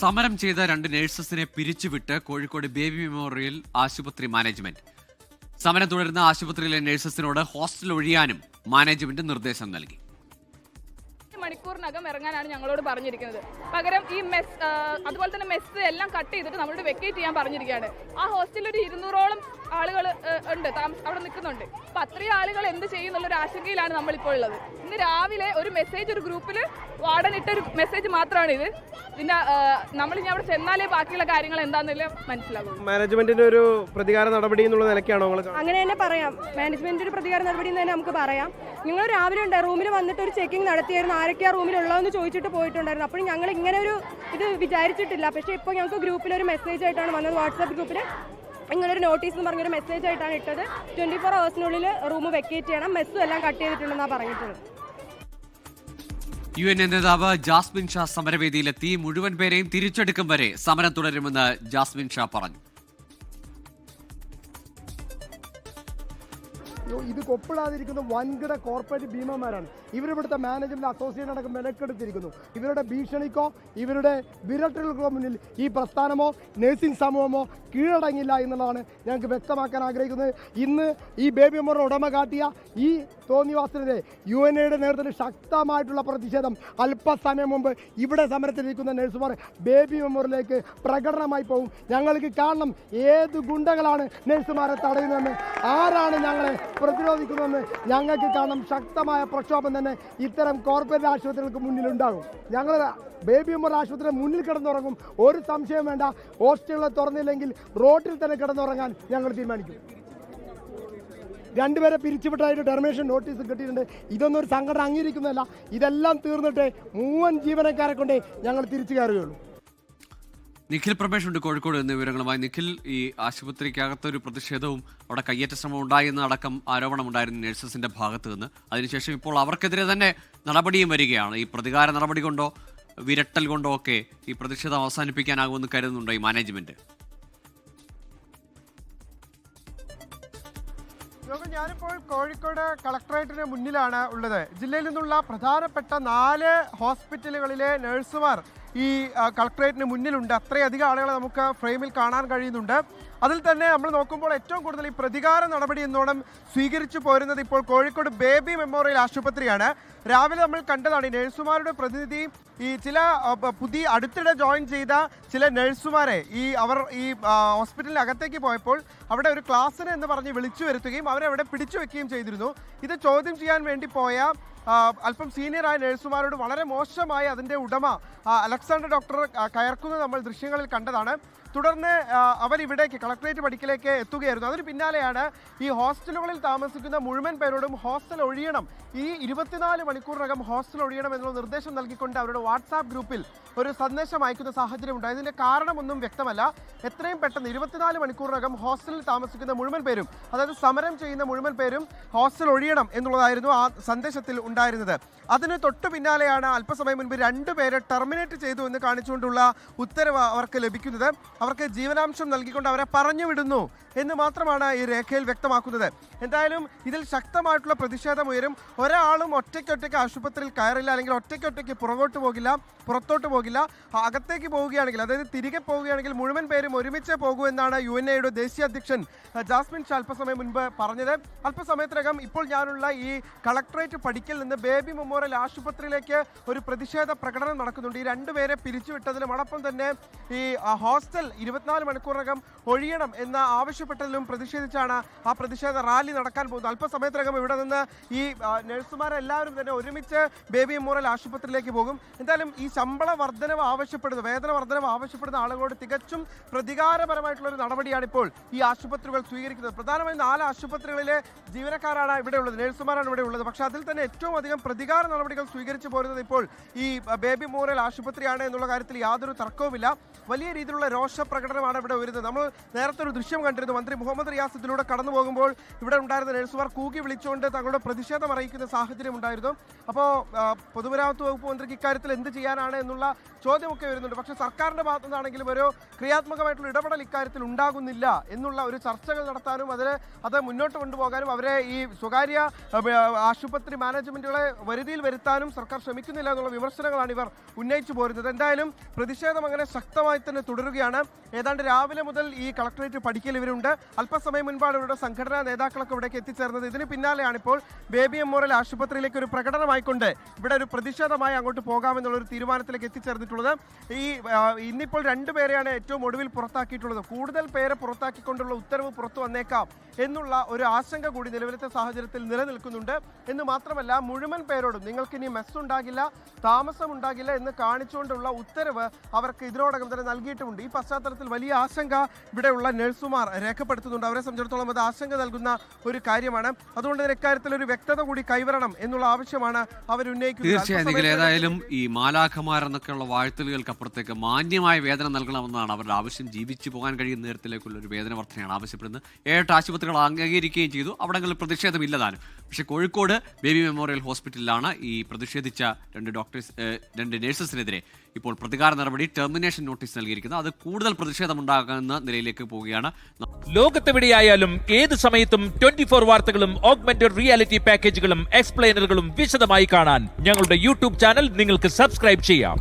സമരം ചെയ്ത 2 നഴ്സസിനെ പിരിച്ചുവിട്ട് Kozhikode baby memorial ആശുപത്രി മാനേജ്മെന്റ്. സമരം തുടരുന്ന ആശുപത്രിയിലെ നഴ്സസിനോട് ഹോസ്റ്റൽ ഒഴിയാനും മാനേജ്മെന്റ് നിർദ്ദേശം നൽകി. മണിക്കൂറിനകം ഇറങ്ങാനാണ് ഞങ്ങളോട് പറഞ്ഞിരിക്കുന്നത്. പകരം ഈ മെസ് അതുപോലെ തന്നെ മെസ് എല്ലാം കട്ട് ചെയ്തിട്ട് നമ്മളോട് വെക്കേറ്റ് ചെയ്യാൻ പറഞ്ഞിരിക്കുകയാണ്. ആ ഹോസ്റ്റലിൽ ഒരു 200ഓളം ആളുകൾ ഉണ്ട്, അവിടെ നിൽക്കുന്നുണ്ട്. അപ്പം അത്രയും ആളുകൾ എന്ത് ചെയ്യുന്നുള്ളൊരു ആശങ്കയിലാണ് നമ്മളിപ്പോൾ ഉള്ളത്. ഇന്ന് രാവിലെ ഒരു മെസ്സേജ് ഒരു ഗ്രൂപ്പിൽ വാർഡൻ ഇട്ടൊരു മെസ്സേജ് മാത്രമാണ് ഇത്. പിന്നെ നമ്മളിനി അവിടെ ചെന്നാലേ ബാക്കിയുള്ള കാര്യങ്ങൾ എന്താണെന്നെല്ലാം മനസ്സിലാകും. മാനേജ്മെന്റിന്റെ ഒരു പ്രതികാര നടപടി എന്നുള്ള നിലയ്ക്കാണോ അങ്ങനെ തന്നെ പറയാം. മാനേജ്മെന്റിന്റെ ഒരു പ്രതികാര നടപടി എന്ന് തന്നെ നമുക്ക് പറയാം. ഞങ്ങൾ രാവിലെ ഉണ്ട് റൂമിൽ വന്നിട്ട് ഒരു ചെക്കിംഗ് നടത്തിയായിരുന്നു. ആരൊക്കെയാ റൂമിലുള്ളതെന്ന് ചോദിച്ചിട്ട് പോയിട്ടുണ്ടായിരുന്നു. അപ്പോൾ ഞങ്ങൾ ഇങ്ങനെ ഒരു ഇത് വിചാരിച്ചിട്ടില്ല. പക്ഷേ ഇപ്പോൾ ഞങ്ങൾക്ക് ഗ്രൂപ്പിൽ ഒരു മെസ്സേജ് ആയിട്ടാണ് വന്നത്. വാട്സാപ്പ് ഗ്രൂപ്പിൽ ഇങ്ങനൊരു നോട്ടീസ് എന്ന് പറഞ്ഞൊരു മെസ്സേജ് ആയിട്ടാണ് ഇട്ടത്. 24 hours റൂം വെക്കേറ്റ് ചെയ്യണം, മെസ്സും എല്ലാം കട്ട് ചെയ്തിട്ടുണ്ടെന്നാണ് പറഞ്ഞിട്ടുള്ളത്. UN നേതാവ് ജാസ്മിൻ ഷാ സമരവേദിയിലെത്തി. മുഴുവൻ പേരെയും തിരിച്ചെടുക്കും വരെ സമരം തുടരുമെന്ന് ജാസ്മിൻ ഷാ പറഞ്ഞു. ഇത് കൊപ്പിടാതിരിക്കുന്ന വൻകിട കോർപ്പറേറ്റ് ഭീമന്മാരാണ്. ഇവരിവിടുത്തെ മാനേജ്മെന്റ് അസോസിയേഷൻ അടക്കം വിലക്കെടുത്തിരിക്കുന്നു. ഇവരുടെ ഭീഷണിക്കോ ഇവരുടെ വിരട്ടലുകൾക്കോ മുന്നിൽ ഈ പ്രസ്ഥാനമോ നഴ്സിംഗ് സമൂഹമോ കീഴടങ്ങില്ല എന്നുള്ളതാണ് ഞങ്ങൾക്ക് വ്യക്തമാക്കാൻ ആഗ്രഹിക്കുന്നത്. ഇന്ന് ഈ ബേബി മെമ്മോറിയൽ ഉടമ കാട്ടിയ ഈ തോന്നിവാസത്തിനെതിരെ UNAയുടെ നേതൃത്വത്തിൽ ശക്തമായിട്ടുള്ള പ്രതിഷേധം അല്പസമയം മുമ്പ് ഇവിടെ സമരത്തിലിരിക്കുന്ന നഴ്സുമാർ ബേബി മെമ്മോറിയലിലേക്ക് പ്രകടനമായി പോകും. ഞങ്ങൾക്ക് കാണണം ഏത് ഗുണ്ടകളാണ് നഴ്സുമാരെ തടയുന്നതെന്ന്, ആരാണ് ഞങ്ങളെ പ്രതിരോധിക്കുന്നതെന്ന് ഞങ്ങൾക്ക് കാണണം. ശക്തമായ പ്രക്ഷോഭം തന്നെ ഇത്തരം കോർപ്പറേറ്റ് ആശുപത്രികൾക്ക് മുന്നിലുണ്ടാകും. ഞങ്ങൾ ബേബി മെമ്മോറിയൽ ആശുപത്രിയുടെ മുന്നിൽ കിടന്നുറങ്ങും. ഒരു സംശയം വേണ്ട. ഹോസ്റ്റലുകൾ തുറന്നില്ലെങ്കിൽ റോഡിൽ തന്നെ കിടന്നുറങ്ങാൻ ഞങ്ങൾ തീരുമാനിക്കും. 2 പേരെ പിരിച്ചുവിട്ടായിട്ട് ടെർമിനേഷൻ നോട്ടീസ് കിട്ടിയിട്ടുണ്ട്. ഇതൊന്നും ഒരു സംഘടന അംഗീകരിക്കുന്നതല്ല. ഇതെല്ലാം തീർന്നിട്ട് 3 ജീവനക്കാരെ കൊണ്ടേ ഞങ്ങൾ തിരിച്ചു കയറുകയുള്ളൂ. നിഖിൽ പ്രമേഷ് ഉണ്ട് കോഴിക്കോട് എന്ന വിവരങ്ങളുമായി. നിഖിൽ, ഈ ആശുപത്രിക്കകത്തൊരു പ്രതിഷേധവും അവിടെ കയ്യേറ്റ ശ്രമം ഉണ്ടായെന്ന അടക്കം ആരോപണമുണ്ടായിരുന്നു നഴ്സസിന്റെ ഭാഗത്ത് നിന്ന്. അതിനുശേഷം ഇപ്പോൾ അവർക്കെതിരെ തന്നെ നടപടിയും വരികയാണ്. ഈ പ്രതികാര നടപടി കൊണ്ടോ വിരട്ടൽ കൊണ്ടോ ഒക്കെ ഈ പ്രതിഷേധം അവസാനിപ്പിക്കാനാകുമെന്ന് കരുതുന്നുണ്ടോ ഈ മാനേജ്മെന്റ്? ഞാനിപ്പോൾ കോഴിക്കോട് കളക്ടറേറ്റിന് മുന്നിലാണ് ഉള്ളത്. ജില്ലയിൽ നിന്നുള്ള പ്രധാനപ്പെട്ട 4 ഹോസ്പിറ്റലുകളിലെ നഴ്സുമാർ ഈ കളക്ടറേറ്റിന് മുന്നിലുണ്ട്. അത്രയധികം ആളുകളെ നമുക്ക് ഫ്രെയിമിൽ കാണാൻ കഴിയുന്നുണ്ട്. അതിൽ തന്നെ നമ്മൾ നോക്കുമ്പോൾ ഏറ്റവും കൂടുതൽ ഈ പ്രതികാര നടപടി എന്നോണം സ്വീകരിച്ചു പോരുന്നത് ഇപ്പോൾ കോഴിക്കോട് ബേബി മെമ്മോറിയൽ ആശുപത്രിയാണ്. രാവിലെ നമ്മൾ കണ്ടതാണ് ഈ നഴ്സുമാരുടെ പ്രതിനിധി ഈ ചില പുതിയ അടുത്തിടെ ജോയിൻ ചെയ്ത ചില നഴ്സുമാരെ അവർ ഈ ഹോസ്പിറ്റലിന് അകത്തേക്ക് പോയപ്പോൾ അവിടെ ഒരു ക്ലാസ്സിന് എന്ന് പറഞ്ഞ് വിളിച്ചു വരുത്തുകയും അവരെ അവിടെ പിടിച്ചു വെക്കുകയും ചെയ്തിരുന്നു. ഇത് ചോദ്യം ചെയ്യാൻ വേണ്ടി പോയ അല്പം സീനിയറായ നഴ്സുമാരോട് വളരെ മോശമായി അതിൻ്റെ ഉടമ അലക്സാണ്ടർ ഡോക്ടർ കയർക്കുന്നത് നമ്മൾ ദൃശ്യങ്ങളിൽ കണ്ടതാണ്. തുടർന്ന് അവരിവിടേക്ക് കളക്ടറേറ്റ് പടിക്കലേക്ക് എത്തുകയായിരുന്നു. അതിന് പിന്നാലെയാണ് ഈ ഹോസ്റ്റലുകളിൽ താമസിക്കുന്ന മുഴുവൻ പേരോടും ഹോസ്റ്റൽ ഒഴിയണം, ഈ 24 മണിക്കൂറിനകം ഹോസ്റ്റൽ ഒഴിയണം എന്നുള്ള നിർദ്ദേശം നൽകിക്കൊണ്ട് അവരുടെ വാട്സാപ്പ് ഗ്രൂപ്പിൽ ഒരു സന്ദേശം അയക്കുന്ന സാഹചര്യം ഉണ്ടായി. ഇതിൻ്റെ കാരണമൊന്നും വ്യക്തമല്ല. എത്രയും പെട്ടെന്ന് 24 മണിക്കൂറിനകം ഹോസ്റ്റലിൽ താമസിക്കുന്ന മുഴുവൻ പേരും, അതായത് സമരം ചെയ്യുന്ന മുഴുവൻ പേരും ഹോസ്റ്റൽ ഒഴിയണം എന്നുള്ളതായിരുന്നു ആ സന്ദേശത്തിൽ ഉണ്ടായിരുന്നത്. അതിന് തൊട്ടു പിന്നാലെയാണ് അല്പസമയം മുൻപ് 2 പേരെ ടെർമിനേറ്റ് ചെയ്തു എന്ന് കാണിച്ചുകൊണ്ടുള്ള ഉത്തരവ് അവർക്ക് ലഭിക്കുന്നത്. അവർക്ക് ജീവനാംശം നൽകിക്കൊണ്ട് അവരെ പറഞ്ഞു വിടുന്നു എന്ന് മാത്രമാണ് ഈ രേഖയിൽ വ്യക്തമാക്കുന്നത്. എന്തായാലും ഇതിൽ ശക്തമായിട്ടുള്ള പ്രതിഷേധം ഉയരും. ഒരാളും ഒറ്റയ്ക്കൊറ്റയ്ക്ക് ആശുപത്രിയിൽ കയറില്ല, അല്ലെങ്കിൽ ഒറ്റയ്ക്കൊറ്റയ്ക്ക് പുറത്തോട്ട് പോകില്ല. അകത്തേക്ക് പോവുകയാണെങ്കിൽ, അതായത് തിരികെ പോവുകയാണെങ്കിൽ മുഴുവൻ പേരും ഒരുമിച്ച് പോകൂ എന്നാണ് UNAയുടെ ദേശീയ അധ്യക്ഷൻ ജാസ്മിൻ ഷാ അല്പസമയം മുൻപ് പറഞ്ഞത്. അല്പസമയത്തിനകം ഇപ്പോൾ ഞാനുള്ള ഈ കളക്ടറേറ്റ് പടിക്കൽ നിന്ന് ബേബി മെമ്മോറിയൽ ആശുപത്രിയിലേക്ക് ഒരു പ്രതിഷേധ പ്രകടനം നടക്കുന്നുണ്ട്. ഈ 2 പേരെ പിരിച്ചുവിട്ടതിലും അതോടൊപ്പം തന്നെ ഈ ഹോസ്റ്റൽ 24 മണിക്കൂറിനകം ഒഴിയണം എന്ന് ആവശ്യപ്പെട്ടതിലും പ്രതിഷേധിച്ചാണ് ആ പ്രതിഷേധ റാലി നടക്കാൻ പോകുന്നത്. അല്പസമയത്തിനകം ഇവിടെ നിന്ന് ഈ നഴ്സുമാരെല്ലാവരും തന്നെ ഒരുമിച്ച് ബേബി മെമ്മോറിയൽ ആശുപത്രിയിലേക്ക് പോകും. എന്തായാലും ഈ ശമ്പള വർധനവ് ആവശ്യപ്പെടുന്ന, വേതന വർധനവ് ആവശ്യപ്പെടുന്ന ആളുകളോട് തികച്ചും പ്രതികാരപരമായിട്ടുള്ള ഒരു നടപടിയാണ് ഇപ്പോൾ ഈ ആശുപത്രികൾ സ്വീകരിക്കുന്നത്. പ്രധാനമായും 4 ആശുപത്രികളിലെ ജീവനക്കാരാണ് ഇവിടെ ഉള്ളത്, നഴ്സുമാരാണ് ഇവിടെ ഉള്ളത്. പക്ഷേ അതിൽ തന്നെ ഏറ്റവും അധികം പ്രതികാര നടപടികൾ സ്വീകരിച്ചു പോരുന്നത് ഇപ്പോൾ ഈ ബേബി മെമ്മോറിയൽ ആശുപത്രിയാണ് എന്നുള്ള കാര്യത്തിൽ യാതൊരു തർക്കവുമില്ല. വലിയ രീതിയിലുള്ള രോഷ പ്രകടനമാണ് ഇവിടെ വരുന്നത്. നമ്മൾ നേരത്തെ ഒരു ദൃശ്യം കണ്ടിരുന്നു. മന്ത്രി മുഹമ്മദ് റിയാസ് ഇതിലൂടെ കടന്നു പോകുമ്പോൾ ഇവിടെ ഉണ്ടായിരുന്ന നഴ്സുമാർ കൂകി വിളിച്ചുകൊണ്ട് തങ്ങളുടെ പ്രതിഷേധം അറിയിക്കുന്ന സാഹചര്യം ഉണ്ടായിരുന്നു. അപ്പോൾ പൊതുമരാമത്ത് വകുപ്പ് മന്ത്രിക്ക് ഇക്കാര്യത്തിൽ എന്ത് ചെയ്യാനാണ് എന്നുള്ള ചോദ്യമൊക്കെ വരുന്നുണ്ട്. പക്ഷേ സർക്കാരിൻ്റെ ഭാഗത്തു നിന്നാണെങ്കിലും ഒരു ക്രിയാത്മകമായിട്ടുള്ള ഇടപെടൽ ഇക്കാര്യത്തിൽ ഉണ്ടാകുന്നില്ല എന്നുള്ള ഒരു ചർച്ചകൾ നടത്താനും അത് മുന്നോട്ട് കൊണ്ടുപോകാനും അവരെ ഈ സ്വകാര്യ ആശുപത്രി മാനേജ്മെന്റുകളെ വരുതിയിൽ വരുത്താനും സർക്കാർ ശ്രമിക്കുന്നില്ല എന്നുള്ള വിമർശനങ്ങളാണ് ഇവർ ഉന്നയിച്ചു പോരുന്നത്. എന്തായാലും പ്രതിഷേധം അങ്ങനെ ശക്തമായി തന്നെ തുടരുകയാണ്. ഏതാണ്ട് രാവിലെ മുതൽ ഈ കളക്ടറേറ്റ് പഠിക്കൽ ഇവരുണ്ട്. അല്പസമയം മുൻപാണ് ഇവരുടെ സംഘടനാ നേതാക്കളൊക്കെ ഇവിടേക്ക് എത്തിച്ചേർന്നത്. ഇതിന് പിന്നാലെയാണ് ഇപ്പോൾ ബേബി മെമ്മോറിയൽ ആശുപത്രിയിലേക്ക് ഒരു പ്രകടനമായിക്കൊണ്ട് ഇവിടെ ഒരു പ്രതിഷേധമായി അങ്ങോട്ട് പോകാമെന്നുള്ളൊരു തീരുമാനത്തിലേക്ക് എത്തിച്ചേർന്നിട്ടുള്ളത്. ഇന്നിപ്പോൾ 2 പേരെയാണ് ഏറ്റവും ഒടുവിൽ പുറത്താക്കിയിട്ടുള്ളത്. കൂടുതൽ പേരെ പുറത്താക്കിക്കൊണ്ടുള്ള ഉത്തരവ് പുറത്തു വന്നേക്കാം എന്നുള്ള ഒരു ആശങ്ക കൂടി നിലവിലത്തെ സാഹചര്യത്തിൽ നിലനിൽക്കുന്നുണ്ട്. എന്ന് മാത്രമല്ല, മുഴുവൻ പേരോടും നിങ്ങൾക്ക് ഇനി മെസ് ഉണ്ടാകില്ല, താമസം ഉണ്ടാകില്ല എന്ന് കാണിച്ചുകൊണ്ടുള്ള ഉത്തരവ് അവർക്ക് ഇതിനോടകം തന്നെ നൽകിയിട്ടുമുണ്ട്. ഈ പശ്ചാത്തലത്തിൽ വലിയ ആശങ്ക ഇവിടെയുള്ള നഴ്സുമാർ രേഖപ്പെടുത്തുന്നുണ്ട്. അവരെ സംബന്ധിച്ചിടത്തോളം അത് ആശങ്ക നൽകുന്ന ഒരു കാര്യമാണ്. അതുകൊണ്ട് തന്നെ ഇക്കാര്യത്തിൽ ഒരു വ്യക്തത കൂടി കൈവരണം എന്നുള്ള ആവശ്യമാണ് അവർ ഉന്നയിക്കുന്നത്. തീർച്ചയായും ഏതായാലും ഈ മാലാഖമാരെന്നൊക്കെയുള്ള വാഴ്ത്തലുകൾക്കപ്പുറത്തേക്ക് മാന്യമായ വേതനം നൽകണമെന്നാണ് അവരുടെ ആവശ്യം. ജീവിച്ചു പോകാൻ കഴിയുന്ന നേരത്തിലേക്കുള്ള ഒരു വേതന വർധനയാണ് ആവശ്യപ്പെടുന്നത്. 8 ആശുപത്രികൾ അംഗീകരിക്കുകയും ചെയ്തു. അവിടങ്ങളിൽ പ്രതിഷേധമില്ലതാനും. പക്ഷേ കോഴിക്കോട് ബേബി മെമ്മോറിയൽ ഹോസ്പിറ്റലിലാണ് ഈ പ്രതിഷേധിച്ച 2 നഴ്സസിനെതിരെ ഇപ്പോൾ പ്രതികാര നടപടി, ടെർമിനേഷൻ നോട്ടീസ് നൽകിയിരിക്കുന്നത്. അത് കൂടുതൽ പ്രതിഷേധമുണ്ടാകുന്ന നിലയിലേക്ക് പോവുകയാണ്. ലോകത്തെവിടെയായാലും ഏത് സമയത്തും 24 വാർത്തകളും ഓഗ്മെന്റഡ് റിയാലിറ്റി പാക്കേജുകളും എക്സ്പ്ലെയിനറുകളും വിശദമായി കാണാൻ ഞങ്ങളുടെ യൂട്യൂബ് ചാനൽ നിങ്ങൾക്ക് സബ്സ്ക്രൈബ് ചെയ്യാം.